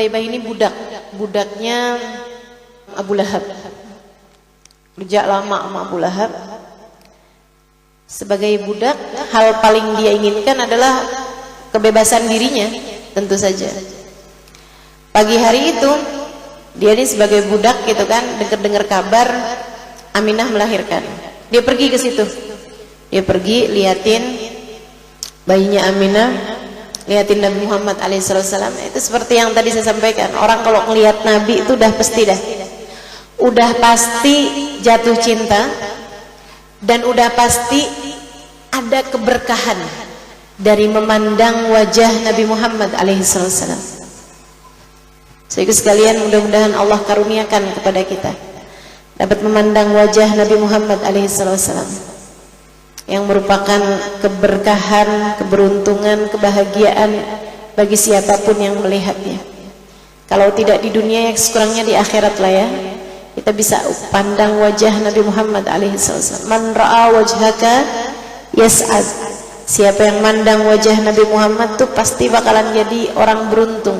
Tuwaibah ini budaknya Abu Lahab. Sejak lama sama Abu Lahab. Sebagai budak, hal paling dia inginkan adalah kebebasan dirinya, tentu saja. Pagi hari itu, dia ini sebagai budak gitu kan, dengar kabar Aminah melahirkan. Dia pergi ke situ. Dia pergi liatin bayinya Aminah, liatin Nabi Muhammad alaihissalam. Itu seperti yang tadi saya sampaikan. Orang kalau ngelihat Nabi itu udah pasti jatuh cinta, dan udah pasti ada keberkahan dari memandang wajah Nabi Muhammad alaihissalam. Saudara sekalian, mudah-mudahan Allah karuniakan kepada kita dapat memandang wajah Nabi Muhammad alaihissalam yang merupakan keberkahan, keberuntungan, kebahagiaan bagi siapapun yang melihatnya. Kalau tidak di dunia, ya sekurangnya di akhirat lah ya. Kita bisa pandang wajah Nabi Muhammad alaihissalam. Man ra'a wajhaka yas'ad. Siapa yang mandang wajah Nabi Muhammad tuh pasti bakalan jadi orang beruntung.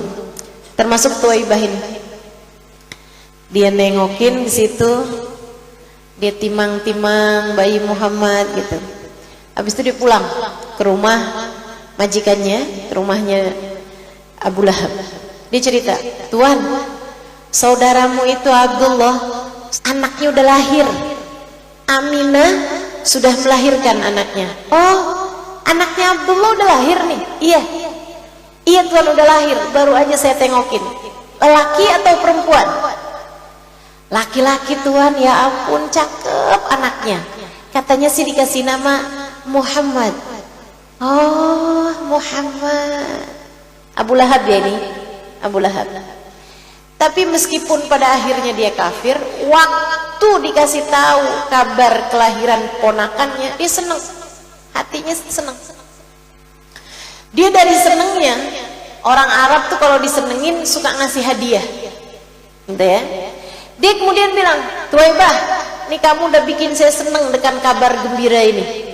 Termasuk Tuwaibah ini. Dia nengokin di situ, dia timang-timang bayi Muhammad gitu. Habis itu dia pulang ke rumah majikannya, ke rumahnya Abu Lahab. Dia cerita, "Tuan, saudaramu itu Abdullah, anaknya udah lahir. Aminah sudah melahirkan anaknya." "Oh, anaknya Abdullah udah lahir nih?" "Iya." "Iya Tuan, udah lahir, baru aja saya tengokin." "Laki atau perempuan?" "Laki-laki Tuan." "Ya ampun, cakep anaknya. Katanya sih dikasih nama Muhammad." "Oh, Muhammad." Abu Lahab ya ini, Abu Lahab. Tapi meskipun pada akhirnya dia kafir, waktu dikasih tahu kabar kelahiran ponakannya, dia senang. Hatinya senang. Dia dari senengnya, orang Arab tuh kalau disenengin suka ngasih hadiah, gitu ya. Dia kemudian bilang, "Tuwaibah, nih kamu udah bikin saya seneng dengan kabar gembira ini.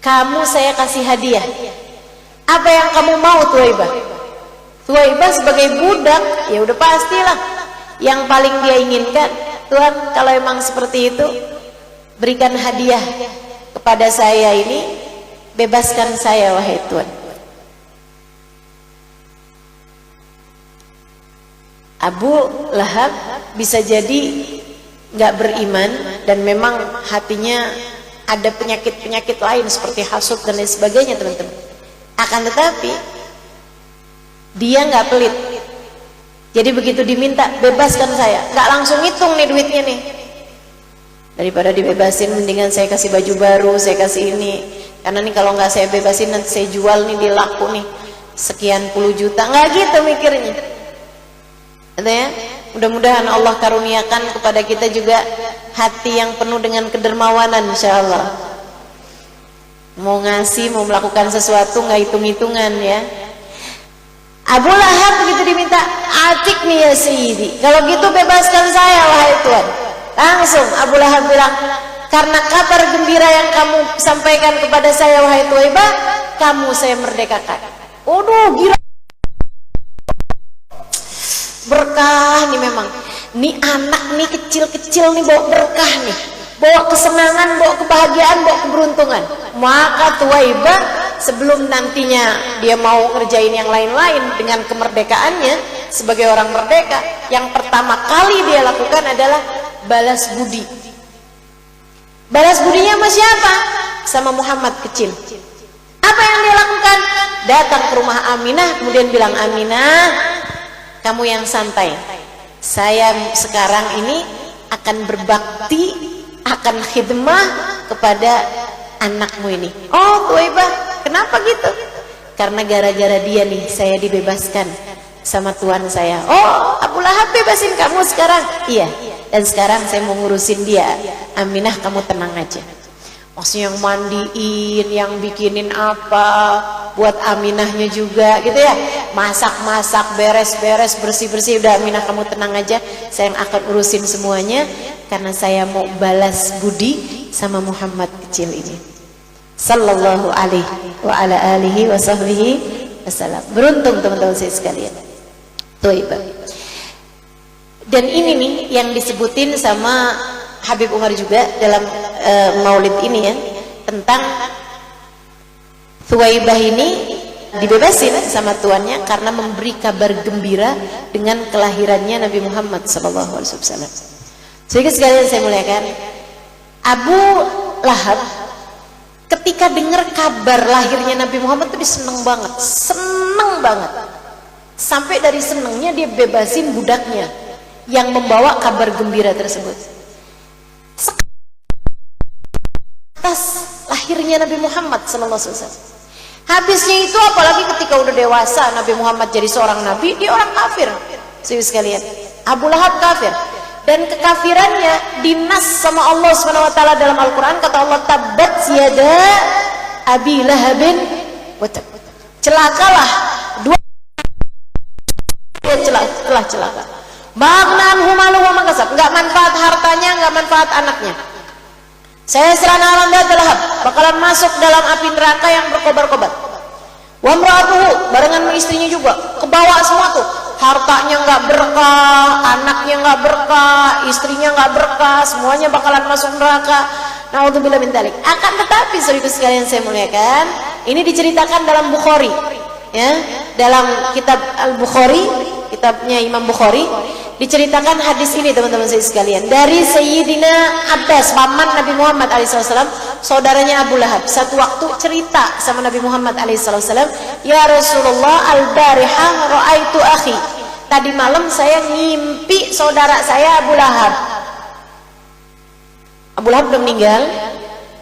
Kamu saya kasih hadiah. Apa yang kamu mau Tuwaibah?" Tuwaibah sebagai budak, ya udah pastilah yang paling dia inginkan, "Tuan, kalau emang seperti itu, berikan hadiah kepada saya ini, bebaskan saya wahai Tuan." Abu Lahab bisa jadi nggak beriman dan memang hatinya ada penyakit-penyakit lain seperti hasud dan lain sebagainya, teman-teman. Akan tetapi dia nggak pelit. Jadi begitu diminta, "Bebaskan saya," nggak langsung hitung nih duitnya nih. Daripada dibebasin, mendingan saya kasih baju baru, saya kasih ini. Karena nih kalau nggak saya bebasin nanti saya jual nih, dia laku nih sekian puluh juta. Nggak gitu mikirnya. Ya, mudah-mudahan Allah karuniakan kepada kita juga hati yang penuh dengan kedermawanan, insyaallah. Mau ngasih, mau melakukan sesuatu nggak hitung-hitungan ya. Abu Lahab begitu diminta, "Atik nih ya Sayyidi, kalau gitu bebaskan saya wahai Tuan." Langsung Abu Lahab bilang, "Karena kabar gembira yang kamu sampaikan kepada saya wahai Tuwaibah, kamu saya merdekakan." Waduh, gila. Berkah nih memang. Nih anak nih kecil-kecil nih bawa berkah nih. Bawa kesenangan, bawa kebahagiaan, bawa keberuntungan. Maka Tuwaibah sebelum nantinya dia mau ngerjain yang lain-lain dengan kemerdekaannya sebagai orang merdeka, yang pertama kali dia lakukan adalah balas budi. Balas budinya sama siapa? Sama Muhammad kecil. Apa yang dia lakukan? Datang ke rumah Aminah, kemudian bilang, "Aminah, kamu yang santai. Saya sekarang ini akan berbakti, akan khidmah kepada anakmu ini." "Oh Tuwaibah, kenapa gitu?" "Karena gara-gara dia nih saya dibebaskan sama Tuhan saya." "Oh, Abu Lahab bebasin kamu sekarang?" "Iya, dan sekarang saya mau ngurusin dia. Aminah, kamu tenang aja." Maksudnya yang mandiin, yang bikinin apa buat Aminahnya juga gitu ya, masak-masak, beres-beres, bersih-bersih. "Udah Aminah, kamu tenang aja, saya yang akan urusin semuanya, karena saya mau balas budi sama Muhammad kecil ini." Sallallahu alaihi wa ala alihi wa sahbihi wasallam. Beruntung teman-teman saya sekalian. Thayyibah. Dan ini nih yang disebutin sama Habib Umar juga dalam maulid ini ya, tentang Thuwaibah ini dibebasin sama tuannya karena memberi kabar gembira dengan kelahirannya Nabi Muhammad SAW. Sehingga sekalian saya muliakan, Abu Lahab ketika dengar kabar lahirnya Nabi Muhammad itu dia seneng banget, sampai dari senengnya dia bebasin budaknya yang membawa kabar gembira tersebut. Atas lahirnya Nabi Muhammad SAW. Habisnya itu apalagi ketika udah dewasa Nabi Muhammad jadi seorang nabi, dia orang kafir. Saudara sekalian, Abu Lahab kafir. Dan kekafirannya dinas sama Allah SWT dalam Al-Quran. Kata Allah, tabbat yada Abi Lahabin wa tab. Celakalah dua telah celaka. Magnan humalu wa makasab. Enggak manfaat hartanya, enggak manfaat anaknya. Saya serana alam dat Lahab bakalan masuk dalam api neraka yang berkobar-kobar. Wa imra'atuhu, barengan istrinya juga kebawa semua tuh. Hartanya enggak berkah, anaknya enggak berkah, istrinya enggak berkah, semuanya bakalan masuk neraka. Naudzubillah min dzalik. Akan tetapi saudara sekalian saya muliakan, ini diceritakan dalam Bukhari ya, dalam kitab Al-Bukhari, kitabnya Imam Bukhari, diceritakan hadis ini teman-teman saya sekalian dari Sayyidina Abbas, paman Nabi Muhammad SAW, saudaranya Abu Lahab. Satu waktu cerita sama Nabi Muhammad SAW, ya Rasulullah, al-barihah ra'aitu akhi, tadi malam saya ngimpi saudara saya Abu Lahab. Abu Lahab belum meninggal,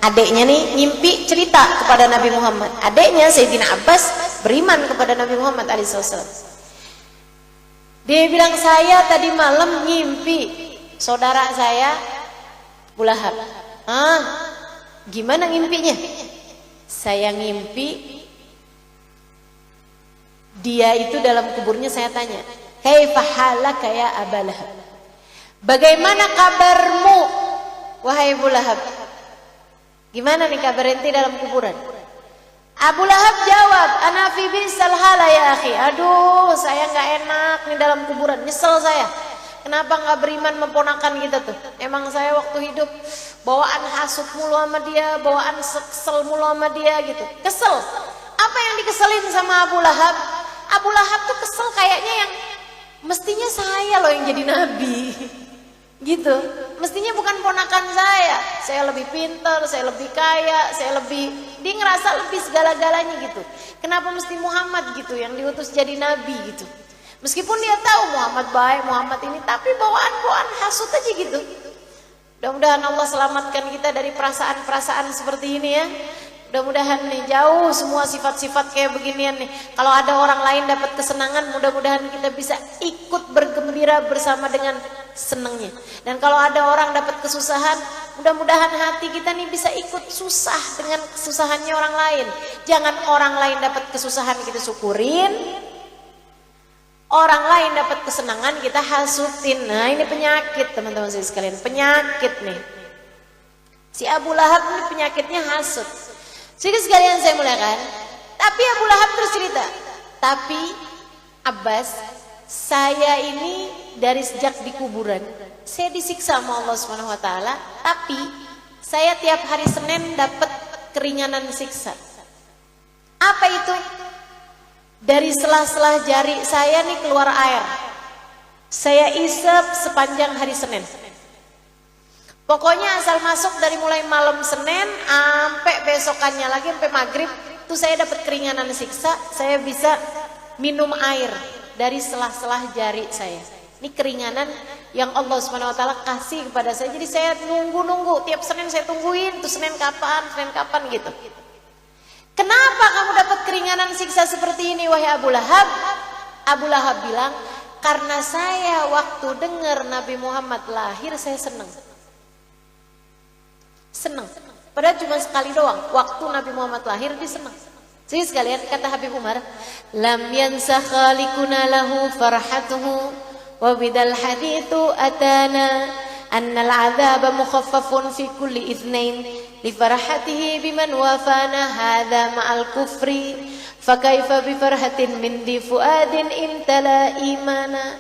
adiknya nih ngimpi cerita kepada Nabi Muhammad. Adiknya Sayyidina Abbas beriman kepada Nabi Muhammad SAW. Dia bilang, saya tadi malam ngimpi saudara saya Abu Lahab. Gimana ngimpinya? Saya ngimpi dia itu dalam kuburnya. Saya tanya, kaifa halaka ya Abu Lahab, bagaimana kabarmu wahai Abu Lahab? Gimana nih kabar ente dalam kuburan? Abu Lahab jawab, ana fi bisal hala ya akhi. Aduh, saya nggak enak nih dalam kuburan, nyesel saya. Kenapa nggak beriman memponakan kita tuh? Emang saya waktu hidup bawaan hasut mulu sama dia, bawaan kesel mulu sama dia gitu. Kesel. Apa yang dikeselin sama Abu Lahab? Abu Lahab tuh kesel kayaknya yang mestinya saya loh yang jadi nabi. Gitu, mestinya bukan ponakan saya lebih pintar, saya lebih kaya, dia ngerasa lebih segala-galanya gitu. Kenapa mesti Muhammad gitu yang diutus jadi nabi gitu? Meskipun dia tahu Muhammad baik, Muhammad ini, tapi bawaan hasut aja gitu. Mudah-mudahan Allah selamatkan kita dari perasaan-perasaan seperti ini ya. Mudah-mudahan nih jauh semua sifat-sifat kayak beginian nih. Kalau ada orang lain dapat kesenangan, mudah-mudahan kita bisa ikut bergembira bersama dengan senangnya. Dan kalau ada orang dapat kesusahan, mudah-mudahan hati kita nih bisa ikut susah dengan kesusahannya orang lain. Jangan orang lain dapat kesusahan kita syukurin, orang lain dapat kesenangan kita hasutin. Nah ini penyakit teman-teman saya sekalian, penyakit nih. Si Abu Lahab ini penyakitnya hasut. Jadi sekalian saya muliakan, tapi Abu Lahab terus cerita, tapi Abbas, saya ini dari sejak di kuburan, saya disiksa sama Allah SWT, tapi saya tiap hari Senin dapat keringanan siksa. Apa itu? Dari sela-sela jari saya nih keluar air, saya isep sepanjang hari Senin. Pokoknya asal masuk dari mulai malam Senin sampai besokannya lagi sampai maghrib tuh saya dapat keringanan siksa. Saya bisa minum air dari selah-selah jari saya. Ini keringanan yang Allah SWT kasih kepada saya. Jadi saya nunggu tiap Senin saya tungguin tuh Senin kapan gitu. Kenapa kamu dapat keringanan siksa seperti ini wahai Abu Lahab? Abu Lahab bilang, karena saya waktu dengar Nabi Muhammad lahir saya senang. Padahal cuma sekali doang waktu Nabi Muhammad lahir dia senang. Jadi sekalian kata Habib Umar, lam yansa khaliquna lahu farhatuhu wa bidal hadithu atana annal adzaba mukhaffafun fi kulli itsnain li farhatihi biman wafana hadza ma'al kufri Fakaifa bi farhatin min di fuadin imtala imana.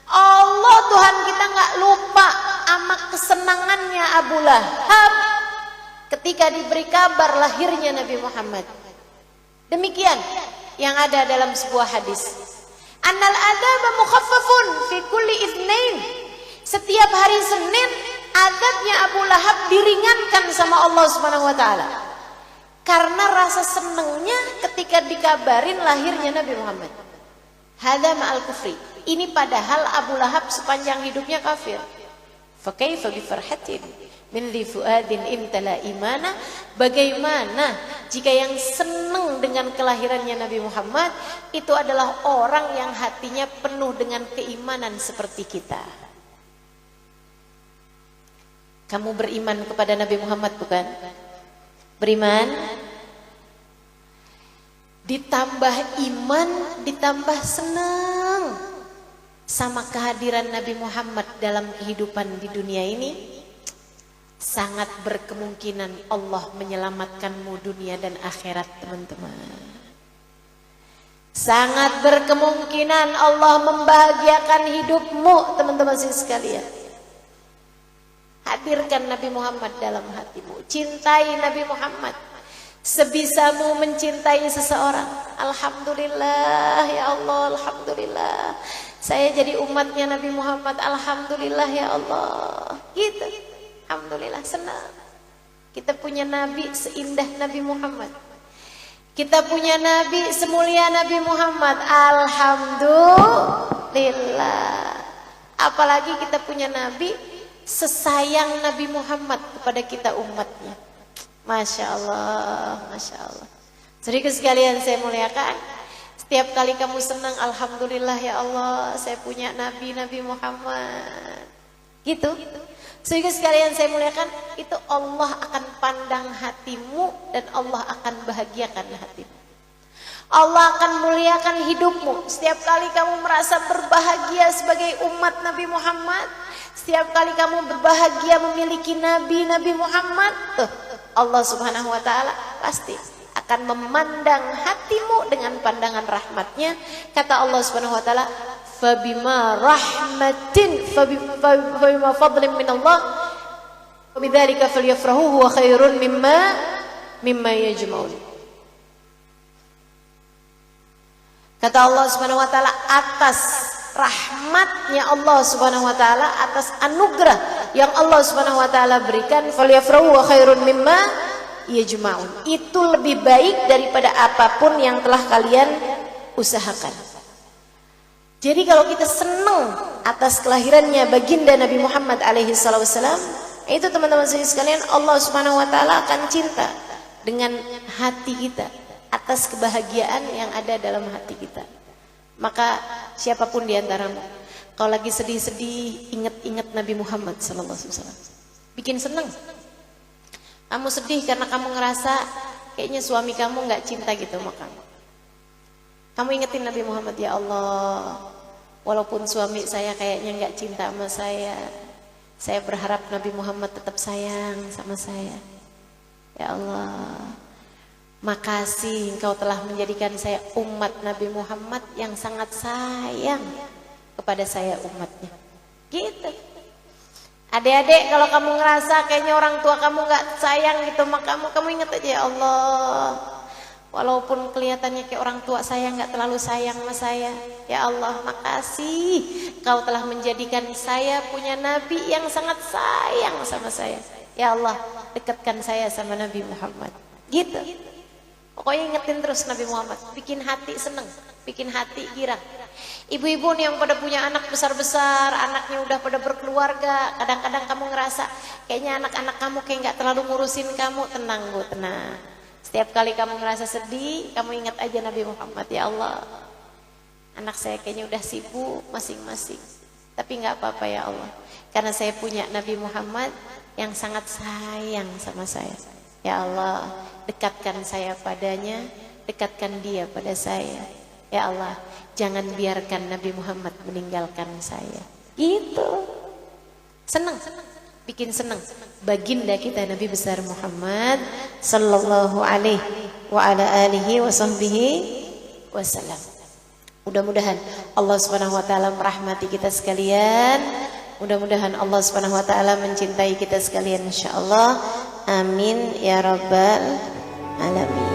Allah Tuhan kita nggak lupa sama kesenangannya Abu Lahab ketika diberi kabar lahirnya Nabi Muhammad. Demikian yang ada dalam sebuah hadis. Annal adzaba mukhaffafun fi kulli itsnain. Setiap hari Senin azabnya Abu Lahab diringankan sama Allah Subhanahu wa taala. Karena rasa senangnya ketika dikabarin lahirnya Nabi Muhammad. Hadza ma'al kufri. Ini padahal Abu Lahab sepanjang hidupnya kafir. Fa kaifa bi farhatin min dhi fuadin imtala imana. Bagaimana jika yang senang dengan kelahirannya Nabi Muhammad itu adalah orang yang hatinya penuh dengan keimanan seperti kita. Kamu beriman kepada Nabi Muhammad bukan? Beriman? Ditambah iman, ditambah senang sama kehadiran Nabi Muhammad dalam kehidupan di dunia ini, sangat berkemungkinan Allah menyelamatkanmu dunia dan akhirat, teman-teman. Sangat berkemungkinan Allah membahagiakan hidupmu, teman-teman sekalian. Hadirkan Nabi Muhammad dalam hatimu. Cintai Nabi Muhammad sebisamu mencintai seseorang. Alhamdulillah ya Allah, alhamdulillah saya jadi umatnya Nabi Muhammad. Alhamdulillah ya Allah. Gitu. Alhamdulillah, senang. Kita punya Nabi seindah Nabi Muhammad. Kita punya Nabi semulia Nabi Muhammad. Alhamdulillah. Apalagi kita punya Nabi sesayang Nabi Muhammad kepada kita umatnya. Masya Allah, Masya Allah. Saudara sekalian saya muliakan, setiap kali kamu senang, alhamdulillah ya Allah, saya punya Nabi Muhammad. Gitu. Saudara sekalian saya muliakan, itu Allah akan pandang hatimu dan Allah akan bahagiakan hatimu. Allah akan muliakan hidupmu. Setiap kali kamu merasa berbahagia sebagai umat Nabi Muhammad, setiap kali kamu berbahagia memiliki Nabi Muhammad, Allah Subhanahu wa taala pasti akan memandang hatimu dengan pandangan rahmatnya. Kata Allah Subhanahu wa taala, fabima rahmatin fabima fadlin min Allah wabidzalika falyafrahu huwa khairun mimma yajma'un. Kata Allah Subhanahu wa taala, atas rahmatnya Allah Subhanahu wa taala, atas anugerah yang Allah Subhanahu wa taala berikan, falyafrahu wa khairun mimma yajma'un. Itu lebih baik daripada apapun yang telah kalian usahakan. Jadi kalau kita senang atas kelahirannya baginda Nabi Muhammad alaihi wasallam, itu teman-teman sekalian, Allah Subhanahu wa taala akan cinta dengan hati kita atas kebahagiaan yang ada dalam hati kita. Maka siapapun di antaramu, kalau lagi sedih-sedih, ingat-ingat Nabi Muhammad sallallahu alaihi wasallam. Bikin senang. Kamu sedih karena kamu ngerasa kayaknya suami kamu nggak cinta gitu sama kamu. Kamu ingetin Nabi Muhammad, ya Allah, walaupun suami saya kayaknya nggak cinta sama saya berharap Nabi Muhammad tetap sayang sama saya. Ya Allah, makasih Engkau telah menjadikan saya umat Nabi Muhammad yang sangat sayang kepada saya umatnya. Gitu. Adik-adik, kalau kamu ngerasa kayaknya orang tua kamu gak sayang gitu sama kamu ingat aja, ya Allah, walaupun kelihatannya kayak orang tua saya gak terlalu sayang sama saya, ya Allah, makasih Kau telah menjadikan saya punya Nabi yang sangat sayang sama saya. Ya Allah, dekatkan saya sama Nabi Muhammad. Gitu. Pokoknya ingetin terus Nabi Muhammad, bikin hati seneng, bikin hati girang. Ibu-ibu nih yang pada punya anak besar-besar, anaknya udah pada berkeluarga, kadang-kadang kamu ngerasa kayaknya anak-anak kamu kayak gak terlalu ngurusin kamu. Tenang Bu, tenang. Setiap kali kamu ngerasa sedih, kamu ingat aja Nabi Muhammad. Ya Allah, anak saya kayaknya udah sibuk masing-masing, tapi gak apa-apa ya Allah, karena saya punya Nabi Muhammad yang sangat sayang sama saya. Ya Allah, dekatkan saya padanya, dekatkan dia pada saya. Ya Allah, jangan biarkan Nabi Muhammad meninggalkan saya. Gitu. Senang, bikin senang baginda kita Nabi besar Muhammad sallallahu alaihi wa ala alihi wa sahbihi wasallam. Mudah-mudahan Allah Subhanahu wa taala merahmati kita sekalian. Mudah-mudahan Allah Subhanahu wa taala mencintai kita sekalian insyaallah. Amin ya rabbal alamin.